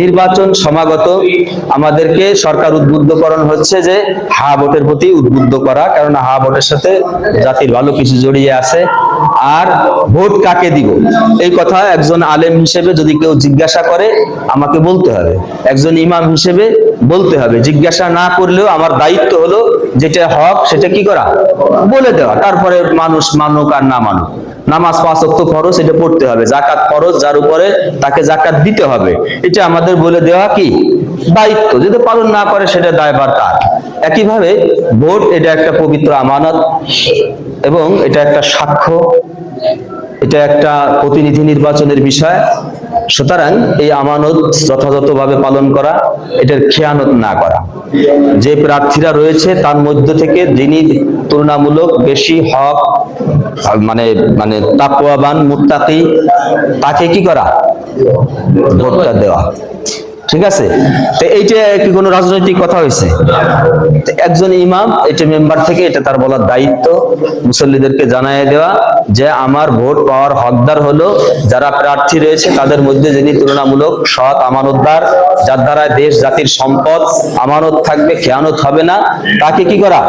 নির্বাচন সমাগত আমাদেরকে সরকার উদ্বুদ্ধ করানো হচ্ছে যে হা ভোটের প্রতি উদ্বুদ্ধ করা, কারণ হা ভোটের সাথে জাতির ভালো কিছু জড়িয়ে আছে। আর ভোট কাকে দিব এই কথা একজন আলেম হিসেবে যদি কেউ জিজ্ঞাসা করে আমাকে বলতে হবে, একজন ইমাম হিসেবে বলতে হবে। জিজ্ঞাসা না করলেও আমার দায়িত্ব হলো যেটা হক সেটা কি করা, বলে দেওয়া। তারপরে মানুষ মানুক আর না মানুক, নামাজ 5 ওয়াক্ত ফরজ, এটা পড়তে হবে। যাকাত ফরজ, যার উপরে তাকে যাকাত দিতে হবে, এটা আমাদের বলে দেওয়া কি দায়িত্ব। যদি পালন না করে সেটা দায়ভার তার। একইভাবে ভোট এটা একটা পবিত্র আমানত এবং এটা একটা সাক্ষ্য, এটা একটা প্রতিনিধি নির্বাচনের বিষয়। সুতরাং এই আমানত যথাযথভাবে পালন করা, এটার খেয়ানত না করা। যে প্রার্থীরা রয়েছে তার মধ্য থেকে যিনি তুলনামূলক বেশি হক মানে মানে তাকওয়াবান মুত্তাকি, তাকে কি করা, ভোটটা দেওয়া। ঠিক আছে? তো এইটা কি কোনো রাজনৈতিক কথা হয়েছে? একজন ইমাম এটা মেম্বার থেকে এটা তার বলার দায়িত্ব, মুসল্লিদেরকে জানায় দেওয়া যে আমার ভোট পাওয়ার হকদার হলো যারা প্রার্থী রয়েছে তাদের মধ্যে যিনি তুলনামূলক সৎ আমানতদার, যার দ্বারা দেশ জাতির সম্পদ আমানত থাকবে, খেয়ানত হবে না, তাকে কি করা,